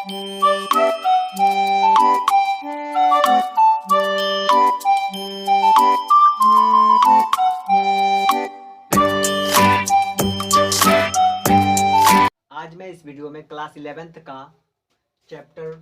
आज मैं इस वीडियो में क्लास 11th का चैप्टर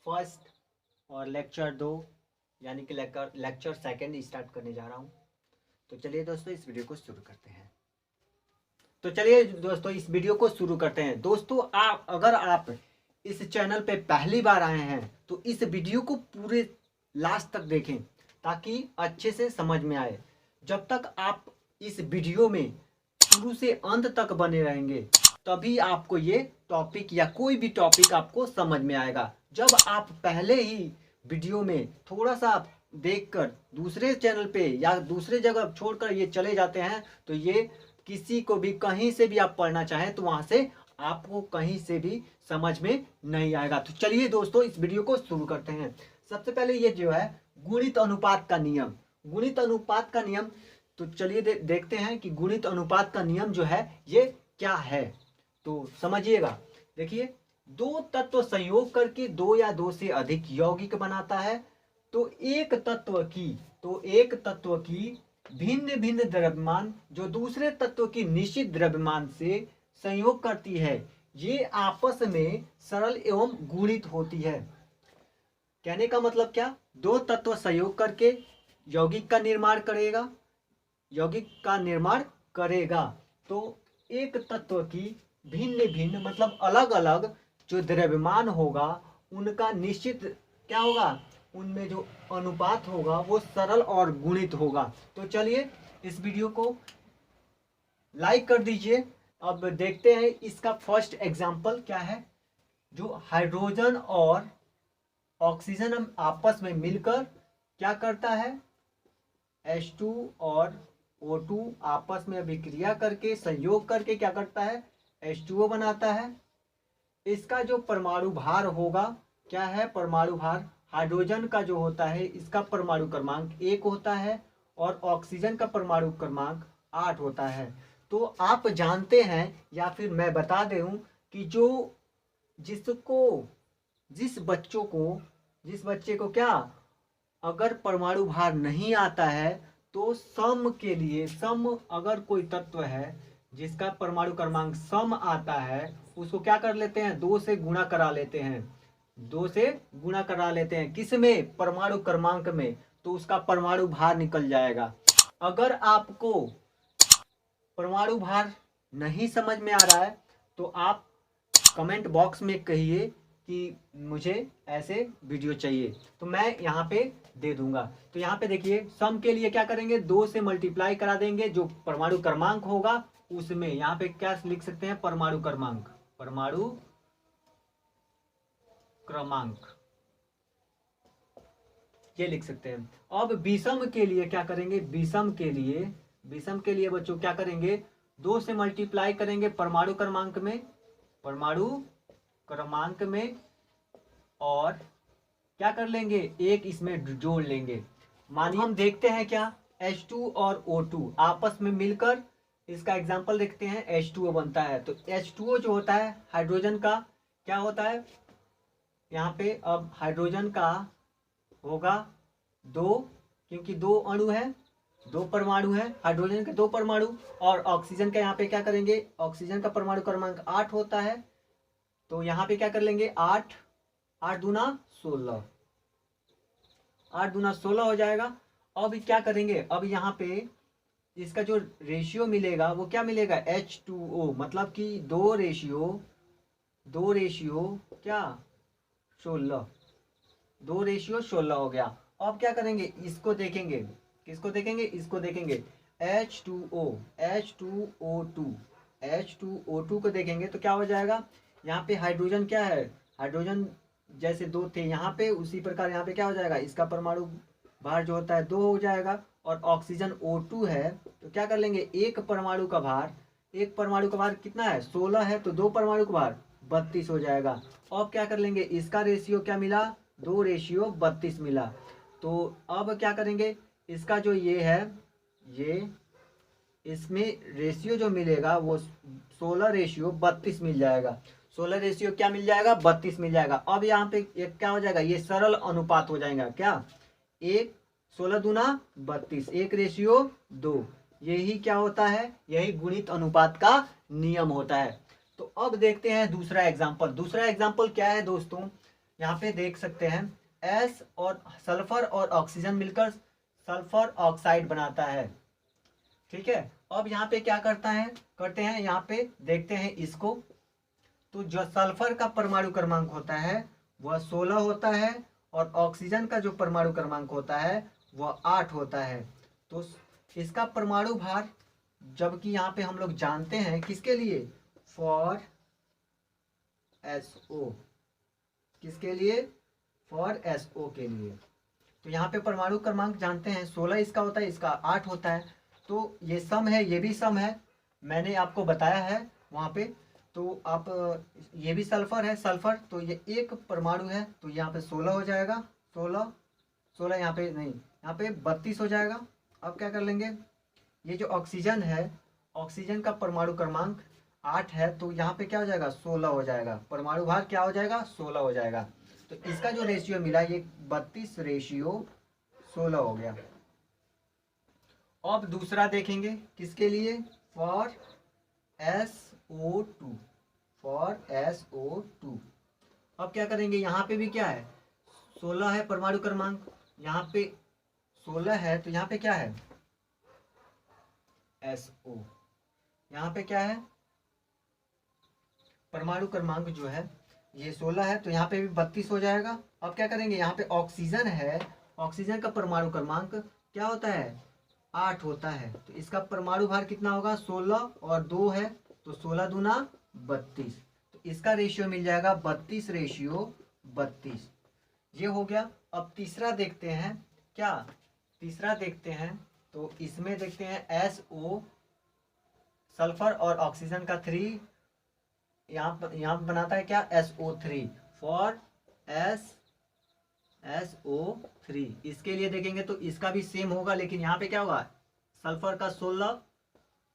फर्स्ट और लेक्चर 2 यानी कि लेक्चर सेकंड स्टार्ट करने जा रहा हूं। तो चलिए दोस्तों इस वीडियो को शुरू करते हैं। दोस्तों अगर आप इस चैनल पे पहली बार आए हैं तो इस वीडियो को पूरे लास्ट तक देखें ताकि अच्छे से समझ में आए। जब तक आप इस वीडियो में शुरू से अंत तक बने रहेंगे तभी आपको ये टॉपिक या कोई भी टॉपिक आपको समझ में आएगा। जब आप पहले ही वीडियो में थोड़ा सा देखकर दूसरे चैनल पे या दूसरे जगह छोड़कर ये चले जाते हैं तो ये किसी को भी कहीं से भी आप पढ़ना चाहें तो वहां से आपको कहीं से भी समझ में नहीं आएगा। तो चलिए दोस्तों इस वीडियो को शुरू करते हैं। सबसे पहले ये जो है गुणित अनुपात का नियम, गुणित अनुपात का नियम। तो चलिए देखते हैं कि गुणित अनुपात का नियम जो है ये क्या है। तो समझिएगा, देखिए दो तत्व संयोग करके दो या दो से अधिक यौगिक बनाता है तो एक तत्व की भिन्न भिन्न द्रव्यमान जो दूसरे तत्व की निश्चित द्रव्यमान से संयोग करती है ये आपस में सरल एवं गुणित होती है। कहने का मतलब क्या, दो तत्व संयोग करके यौगिक का निर्माण करेगा तो एक तत्व की भिन्न भिन्न मतलब अलग अलग जो द्रव्यमान होगा उनका निश्चित क्या होगा, उनमें जो अनुपात होगा वो सरल और गुणित होगा। तो चलिए इस वीडियो को लाइक कर दीजिए। अब देखते हैं इसका फर्स्ट एग्जांपल क्या है। जो हाइड्रोजन और ऑक्सीजन आपस में मिलकर क्या करता है, H2 और O2 आपस में अभिक्रिया करके संयोग करके क्या करता है, H2O बनाता है। इसका जो परमाणु भार होगा क्या है, परमाणु भार हाइड्रोजन का जो होता है इसका परमाणु क्रमांक 1 होता है और ऑक्सीजन का परमाणु क्रमांक 8 होता है। तो आप जानते हैं या फिर मैं बता दूं कि जिस बच्चे को क्या अगर परमाणु भार नहीं आता है तो सम अगर कोई तत्व है जिसका परमाणु क्रमांक सम आता है उसको क्या कर लेते हैं, 2 से गुणा करा लेते हैं किस में, परमाणु क्रमांक में, तो उसका परमाणु भार निकल जाएगा। अगर आपको परमाणु भार नहीं समझ में आ रहा है तो आप कमेंट बॉक्स में कहिए कि मुझे ऐसे वीडियो चाहिए तो मैं यहाँ पे दे दूंगा। तो यहाँ पे देखिए सम के लिए क्या करेंगे, 2 से मल्टीप्लाई करा देंगे जो परमाणु क्रमांक होगा उसमें। यहाँ पे क्या लिख सकते हैं, परमाणु क्रमांक ये लिख सकते हैं। अब विषम के लिए क्या करेंगे, विषम के लिए बच्चों क्या करेंगे, 2 से मल्टीप्लाई करेंगे परमाणु क्रमांक में और क्या कर लेंगे, 1 इसमें जोड़ लेंगे। मानिए हम देखते हैं क्या, H2 और O2 आपस में मिलकर इसका एग्जांपल देखते हैं, H2O बनता है। तो H2O जो होता है हाइड्रोजन का क्या होता है, यहाँ पे अब हाइड्रोजन का होगा 2 क्योंकि 2 अणु है, 2 परमाणु है, हाइड्रोजन के 2 परमाणु और ऑक्सीजन का यहाँ पे क्या करेंगे, ऑक्सीजन का परमाणु क्रमांक 8 होता है। तो यहाँ पे क्या कर लेंगे, 8 दूना 16, 8 दूना 16 हो जाएगा। अब क्या करेंगे, अब यहाँ पे इसका जो रेशियो मिलेगा वो क्या मिलेगा, H2O मतलब कि 2 रेशियो क्या 16, 2 रेशियो 16 हो गया। अब क्या करेंगे, इसको देखेंगे, किसको देखेंगे, इसको देखेंगे H2O2 को देखेंगे तो क्या हो जाएगा, यहाँ पे हाइड्रोजन क्या है, हाइड्रोजन जैसे 2 थे यहाँ पे उसी प्रकार यहाँ पे क्या हो जाएगा, इसका परमाणु भार जो होता है 2 हो जाएगा और ऑक्सीजन O2 है तो क्या कर लेंगे, एक परमाणु का भार कितना है, 16 है तो 2 परमाणु का भार 32 हो जाएगा। अब क्या कर लेंगे, इसका रेशियो क्या मिला, 2 रेशियो 32 मिला। तो अब क्या करेंगे, इसका जो ये है इसमें रेशियो जो मिलेगा वो 16 रेशियो 32 मिल जाएगा। 16 रेशियो क्या मिल जाएगा, 32 मिल जाएगा। अब यहाँ पे एक क्या हो जाएगा, ये सरल अनुपात हो जाएगा। क्या, 1 16 दूना 32, 1:2। यही क्या होता है, यही गुणित अनुपात का नियम होता है। तो अब देखते हैं दूसरा एग्जाम्पल। दूसरा एग्जाम्पल क्या है दोस्तों, यहाँ पे देख सकते हैं एस और सल्फर और ऑक्सीजन मिलकर सल्फर ऑक्साइड बनाता है। ठीक है, अब यहाँ पे क्या करते हैं, यहाँ पे देखते हैं इसको। तो जो सल्फर का परमाणु क्रमांक होता है वह 16 होता है और ऑक्सीजन का जो परमाणु क्रमांक होता है वह 8 होता है। तो इसका परमाणु भार, जबकि यहाँ पे हम लोग जानते हैं किसके लिए, फॉर SO, किसके लिए, फॉर SO के लिए। तो यहाँ पे परमाणु क्रमांक जानते हैं 16 इसका होता है, इसका 8 होता है। तो ये सम है, ये भी सम है, मैंने आपको बताया है वहाँ पे। तो आप ये भी सल्फर है, सल्फर, तो ये एक परमाणु है, तो यहाँ पे 16 हो जाएगा, 16 यहाँ पे नहीं, यहाँ पे 32 हो जाएगा। अब क्या कर लेंगे, ये जो ऑक्सीजन है, ऑक्सीजन का परमाणु क्रमांक 8 है, तो यहाँ पे क्या हो जाएगा, 16 हो जाएगा। परमाणु भार क्या हो जाएगा, 16 हो जाएगा। तो इसका जो रेशियो मिला ये 32:16 हो गया। अब दूसरा देखेंगे किसके लिए, फॉर SO2, फॉर SO2। अब क्या करेंगे, यहाँ पे भी क्या है, 16 है परमाणु क्रमांक, यहाँ पे 16 है, तो यहाँ पे क्या है, SO, यहाँ पे क्या है, परमाणु क्रमांक जो है ये 16 है, तो यहाँ पे भी 32 हो जाएगा। अब क्या करेंगे, यहाँ पे ऑक्सीजन है, ऑक्सीजन का परमाणु क्रमांक क्या होता है, 8 होता है। तो इसका परमाणु भार कितना होगा, 16 और 2 है, तो 16 दूना 32। तो इसका रेशियो मिल जाएगा 32:32। ये हो गया। अब तीसरा देखते हैं, क्या तीसरा देखते हैं, तो इसमें देखते हैं SO, सल्फर और ऑक्सीजन का 3, यहाँ बनाता है क्या, SO3, फॉर SO3। इसके लिए देखेंगे तो इसका भी सेम होगा, लेकिन यहाँ पे क्या होगा, सल्फर का 16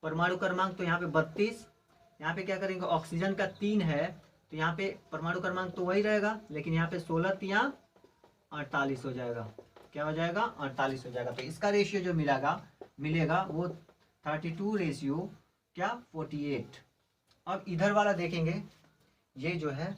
परमाणु क्रमांक, तो यहाँ पे 32। यहाँ पे क्या करेंगे, ऑक्सीजन का 3 है, तो यहाँ पे परमाणु क्रमांक तो वही रहेगा, लेकिन यहाँ पे 16 × 48 हो जाएगा। क्या हो जाएगा, 48 हो जाएगा। तो इसका रेशियो जो मिलेगा वो 32:48। अब इधर वाला देखेंगे, ये जो है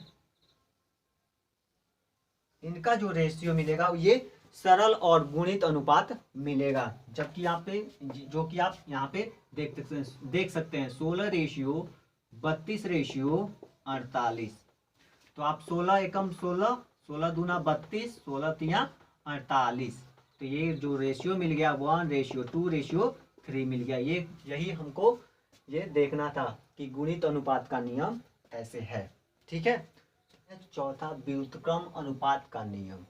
इनका जो रेशियो मिलेगा ये सरल और गुणित अनुपात मिलेगा। जबकि यहाँ पे जो कि आप यहाँ पे देख सकते हैं 16:32:48। तो आप 16 एकम 16, 16 दूना 32, 16 तिया 48। तो ये जो रेशियो मिल गया 1:2:3 मिल गया। यही हमको ये देखना था कि गुणित अनुपात का नियम ऐसे है। ठीक है, चौथा व्युत्क्रम अनुपात का नियम।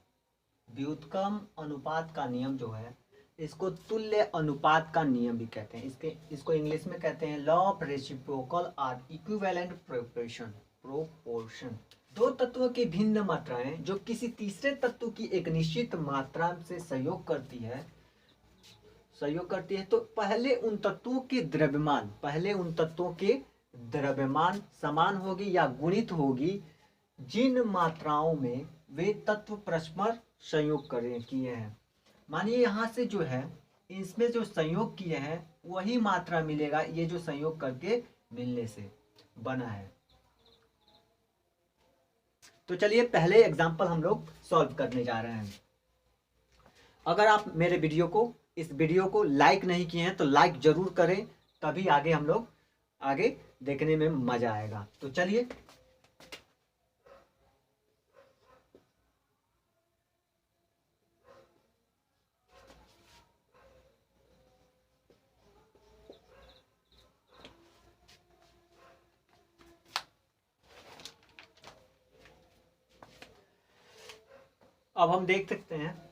व्युत्क्रम अनुपात का नियम जो है इसको तुल्य अनुपात का नियम भी कहते हैं। इसको इंग्लिश में कहते हैं लॉ ऑफ रेसिप्रोकल और इक्विवेलेंट प्रोपोर्शन। दो तत्वों की भिन्न मात्राएं जो किसी तीसरे तत्व की एक निश्चित मात्रा से सहयोग करती है, तो पहले उन तत्वों के द्रव्यमान समान होगी या गुणित होगी जिन मात्राओं में वे तत्व परस्पर संयोग किए हैं। मानिए यहाँ से जो है इसमें जो संयोग किए हैं वही मात्रा मिलेगा, ये जो संयोग करके मिलने से बना है। तो चलिए पहले एग्जांपल हम लोग सॉल्व करने जा रहे हैं। अगर आप मेरे इस वीडियो को लाइक नहीं किए हैं तो लाइक जरूर करें, तभी आगे हम लोग आगे देखने में मजा आएगा। तो चलिए अब हम देख सकते हैं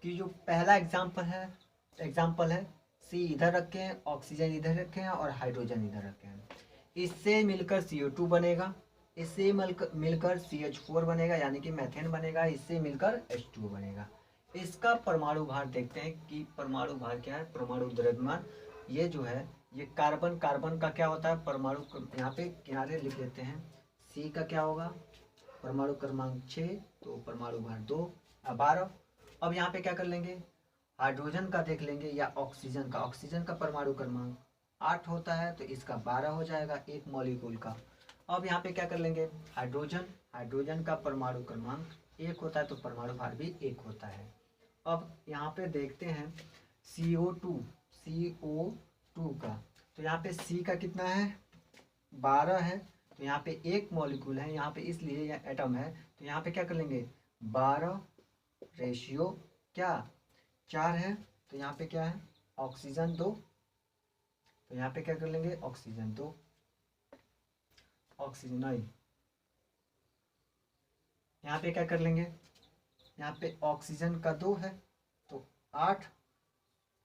कि जो पहला एग्जाम्पल है सी इधर रखे हैं, ऑक्सीजन इधर रखे हैं और हाइड्रोजन इधर रखे हैं। इससे मिलकर CO2 बनेगा, इससे मिलकर CH4 बनेगा यानी कि मेथेन बनेगा, इससे मिलकर H2 बनेगा। इसका परमाणु भार देखते हैं कि परमाणु भार क्या है, परमाणु द्रव्यमान। ये जो है ये कार्बन का क्या होता है, परमाणु यहाँ पे किनारे लिख लेते हैं सी का क्या होगा, परमाणु क्रमांक 6, तो परमाणु भार 2 12। अब यहाँ पे क्या कर लेंगे, हाइड्रोजन का देख लेंगे या ऑक्सीजन का। ऑक्सीजन का परमाणु क्रमांक 8 होता है, तो इसका 12 हो जाएगा एक मॉलिक्यूल का। अब यहाँ पे क्या कर लेंगे, हाइड्रोजन, हाइड्रोजन का परमाणु क्रमांक 1 होता है, तो परमाणु भार भी 1 होता है। अब यहाँ पे देखते हैं CO2, CO2 का, तो यहाँ पे C का कितना है, 12 है, तो यहाँ पे एक मॉलिक्यूल है यहाँ पे, इसलिए यह एटम है, तो यहाँ पे क्या कर लेंगे 12 रेशियो क्या 4 है, तो यहाँ पे क्या है ऑक्सीजन 2, तो यहाँ पे क्या कर लेंगे ऑक्सीजन 2, ऑक्सीजन नहीं, यहाँ पे क्या कर लेंगे, यहाँ पे ऑक्सीजन का 2 है, तो 8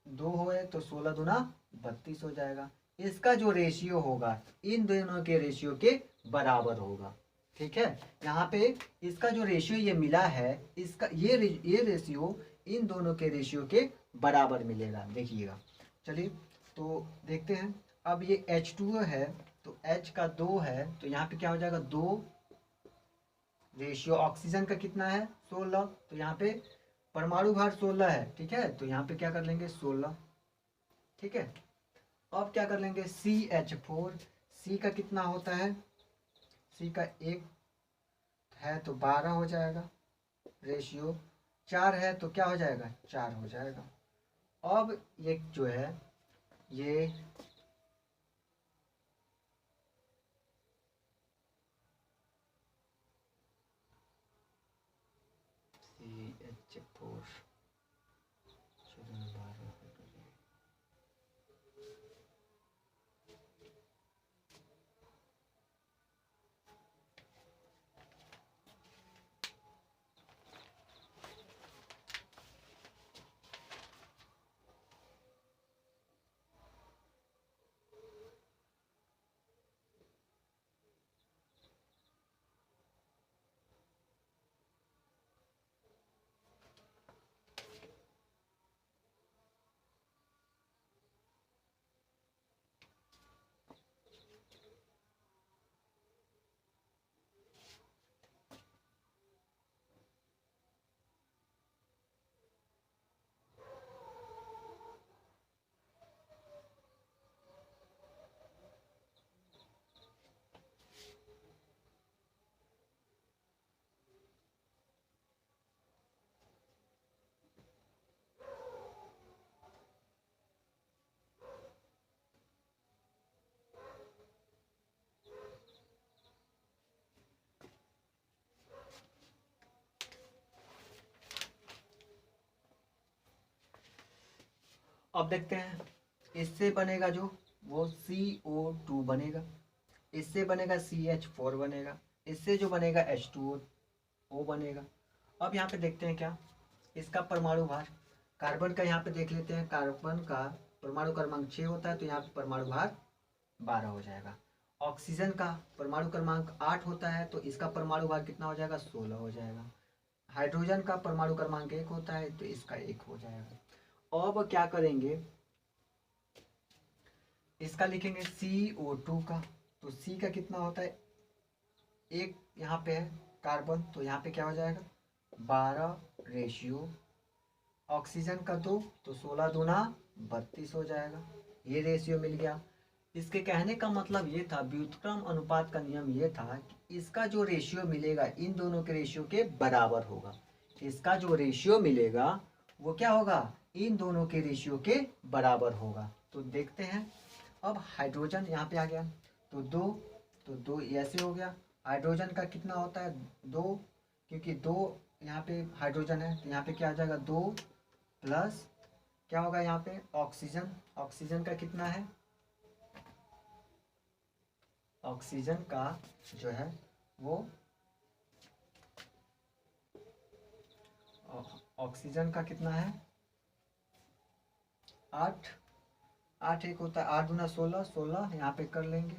2 होए तो 16 दूना 32 हो जाएगा। इसका जो रेशियो होगा इन दोनों के रेशियो के बराबर होगा। ठीक है, यहाँ पे इसका जो रेशियो ये मिला है, इसका ये रेशियो इन दोनों के रेशियो के बराबर मिलेगा। देखिएगा, चलिए तो देखते हैं। अब ये H2O है, तो H का 2 है, तो यहाँ पे क्या हो जाएगा 2 रेशियो ऑक्सीजन का कितना है 16, तो यहाँ पे परमाणु भार 16 है। ठीक है, तो यहाँ पे क्या कर लेंगे 16। ठीक है, अब क्या कर लेंगे CH4, C का कितना होता है, C का 1 है तो 12 हो जाएगा, रेशियो 4 है तो क्या हो जाएगा 4 हो जाएगा। अब ये जो है ये CH4 अब देखते हैं, इससे बनेगा जो वो CO2 बनेगा, इससे बनेगा CH4 बनेगा, इससे जो बनेगा H2O बनेगा। अब यहाँ पे देखते हैं क्या इसका परमाणु भार, कार्बन का यहाँ पे देख लेते हैं। कार्बन का परमाणु क्रमांक 6 होता है, तो यहाँ पे परमाणु भार 12 हो जाएगा। ऑक्सीजन का परमाणु क्रमांक 8 होता है, तो इसका परमाणु भार कितना हो जाएगा 16 हो जाएगा। हाइड्रोजन का परमाणु क्रमांक 1 होता है, तो इसका 1 हो जाएगा। अब क्या करेंगे, इसका लिखेंगे CO2 का, तो C का कितना होता है 1, यहाँ पे है कार्बन, तो यहाँ पे क्या हो जाएगा 12 रेशियो ऑक्सीजन का 2, तो 16 दूना 32 हो जाएगा। ये रेशियो मिल गया। इसके कहने का मतलब ये था, व्युत्क्रम अनुपात का नियम ये था कि इसका जो रेशियो मिलेगा इन दोनों के रेशियो के बराबर होगा। इसका जो रेशियो मिलेगा वो क्या होगा, इन दोनों के रेशियो के बराबर होगा। तो देखते हैं, अब हाइड्रोजन यहाँ पे आ गया, तो 2, तो 2 ऐसे हो गया। हाइड्रोजन का कितना होता है 2, क्योंकि 2 यहाँ पे हाइड्रोजन है, तो यहाँ पे क्या आ जाएगा 2 प्लस क्या होगा यहाँ पे ऑक्सीजन, ऑक्सीजन का कितना है, ऑक्सीजन का जो है वो ऑक्सीजन का कितना है 8, 8 एक होता है, 8 दूना 16, 16 यहाँ पे कर लेंगे।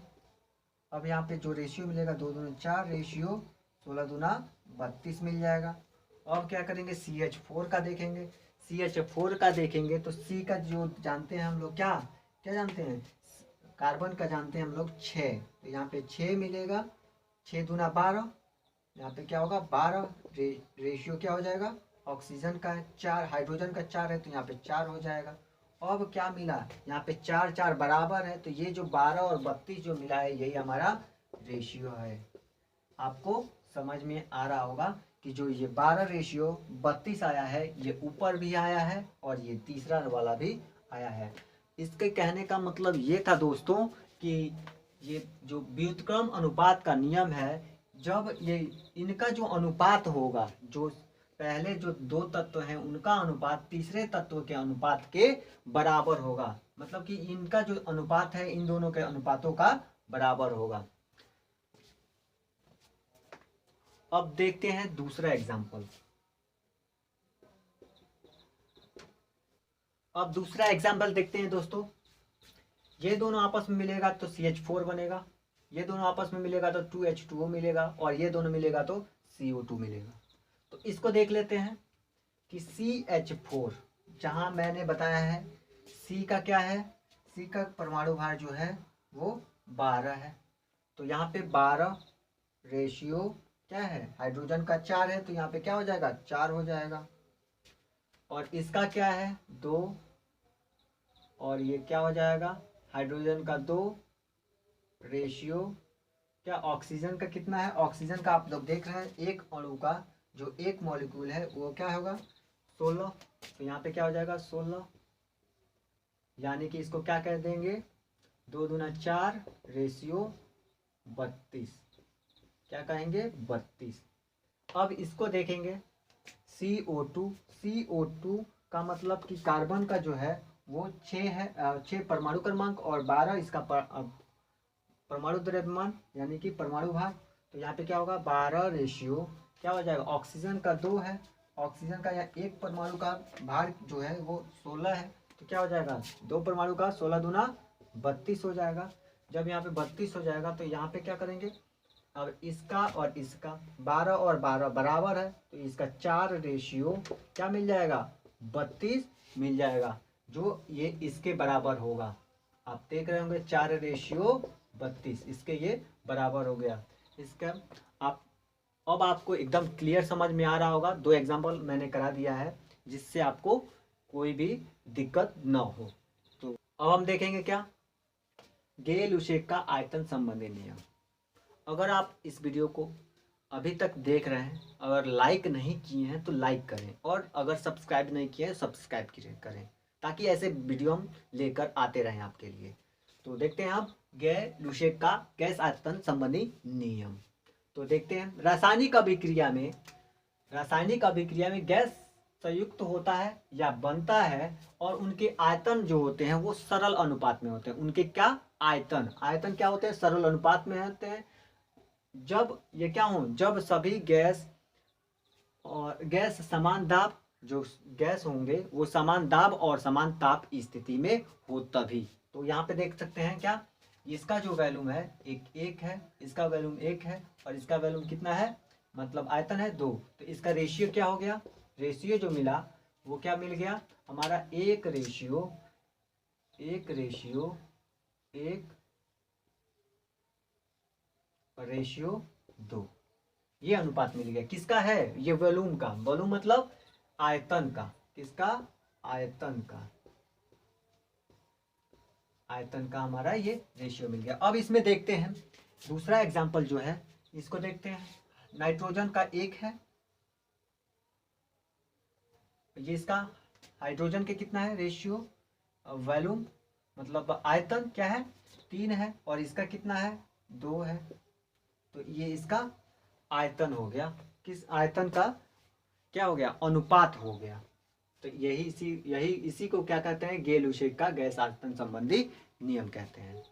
अब यहाँ पे जो रेशियो मिलेगा 2 दूना 4 रेशियो 16 दूना 32 मिल जाएगा। अब क्या करेंगे CH4 का देखेंगे, CH4 का देखेंगे तो C का जो जानते हैं हम लोग क्या क्या जानते हैं, कार्बन का जानते हैं हम लोग 6, तो यहाँ पे 6 मिलेगा, 6 दूना 12, यहाँ पे क्या होगा 12, रेशियो क्या हो जाएगा, ऑक्सीजन का 4, हाइड्रोजन का 4 है तो यहाँ पे 4 हो जाएगा। अब क्या मिला, यहाँ पे 4 4 बराबर है, तो ये जो 12 और 32 जो मिला है यही हमारा रेशियो है। आपको समझ में आ रहा होगा कि जो ये 12 रेशियो 32 आया है ये ऊपर भी आया है और ये तीसरा वाला भी आया है। इसके कहने का मतलब ये था दोस्तों कि ये जो व्युत्क्रम अनुपात का नियम है, जब ये इनका जो अनुपात होगा, जो पहले जो दो तत्व हैं उनका अनुपात तीसरे तत्व के अनुपात के बराबर होगा, मतलब कि इनका जो अनुपात है इन दोनों के अनुपातों का बराबर होगा। अब देखते हैं दूसरा एग्जाम्पल। अब दूसरा एग्जाम्पल देखते हैं दोस्तों। ये दोनों आपस में मिलेगा तो CH4 बनेगा, ये दोनों आपस में मिलेगा तो 2H2O मिलेगा, और ये दोनों मिलेगा तो CO2 मिलेगा। तो इसको देख लेते हैं कि CH4, जहां मैंने बताया है C का क्या है, C का परमाणु भार जो है वो 12 है, तो यहाँ पे 12 रेशियो क्या है, हाइड्रोजन का 4 है तो यहाँ पे क्या हो जाएगा 4 हो जाएगा। और इसका क्या है 2, और ये क्या हो जाएगा हाइड्रोजन का 2 रेशियो क्या, ऑक्सीजन का कितना है, ऑक्सीजन का आप लोग देख रहे हैं एक अणु का जो एक मॉलिक्यूल है वो क्या होगा 16, तो यहाँ पे क्या हो जाएगा 16, यानी कि इसको क्या कह देंगे 2 दूना 4 रेशियो 32, क्या कहेंगे 32। अब इसको देखेंगे CO2 का मतलब कि कार्बन का जो है वो 6 है, 6 परमाणु क्रमांक और 12 इसका परमाणु द्रव्यमान यानी कि परमाणु भार, तो यहाँ पे क्या होगा 12 रेशियो क्या हो जाएगा, ऑक्सीजन का 2 है, ऑक्सीजन का यहाँ एक परमाणु का भार जो है वो 16 है, तो क्या हो जाएगा 2 परमाणु का 16 दूना 32 हो जाएगा। जब यहाँ पे 32 हो जाएगा तो यहाँ पे क्या करेंगे, अब इसका और इसका 12 और 12 बराबर है, तो इसका 4 रेशियो क्या मिल जाएगा 32 मिल जाएगा, जो ये इसके बराबर होगा। आप देख रहे होंगे 4 रेशियो 32 इसके ये बराबर हो गया। इसका आप अब आपको एकदम क्लियर समझ में आ रहा होगा। 2 एग्जाम्पल मैंने करा दिया है जिससे आपको कोई भी दिक्कत ना हो। तो अब हम देखेंगे क्या, गे-लुशेक का आयतन संबंधी नियम। अगर आप इस वीडियो को अभी तक देख रहे हैं, अगर लाइक नहीं किए हैं तो लाइक करें, और अगर सब्सक्राइब नहीं किए हैं सब्सक्राइब करें, ताकि ऐसे वीडियो हम लेकर आते रहें आपके लिए। तो देखते हैं आप गे-लुशेक का गैस आयतन संबंधी नियम। तो देखते हैं रासायनिक अभिक्रिया में गैस संयुक्त होता है या बनता है, और उनके आयतन जो होते हैं वो सरल अनुपात में होते हैं। उनके क्या आयतन क्या होते हैं, सरल अनुपात में होते हैं। जब ये क्या हो, जब सभी गैस समान दाब, जो गैस होंगे वो समान दाब और समान ताप स्थिति में हो तभी। तो यहाँ पे देख सकते हैं क्या, इसका जो वैल्यूम है एक है, इसका वैल्यूम 1 है, और इसका वैल्यूम कितना है, मतलब आयतन है 2, तो इसका रेशियो क्या हो गया, रेशियो जो मिला वो क्या मिल गया हमारा 1 रेशियो 2, ये अनुपात मिल गया। किसका है, ये वॉल्यूम का, वॉल्यूम मतलब आयतन का, किसका आयतन का हमारा ये रेशियो मिल गया। अब इसमें देखते हैं दूसरा एग्जांपल जो है, इसको देखते हैं। नाइट्रोजन का 1 है, ये इसका हाइड्रोजन के कितना है रेशियो, वॉल्यूम मतलब आयतन क्या है 3 है, और इसका कितना है 2 है, तो ये इसका आयतन हो गया। किस आयतन का क्या हो गया, अनुपात हो गया। तो यही इसी को क्या कहते हैं, गे-लुशेक का गैस आयतन संबंधी नियम कहते हैं।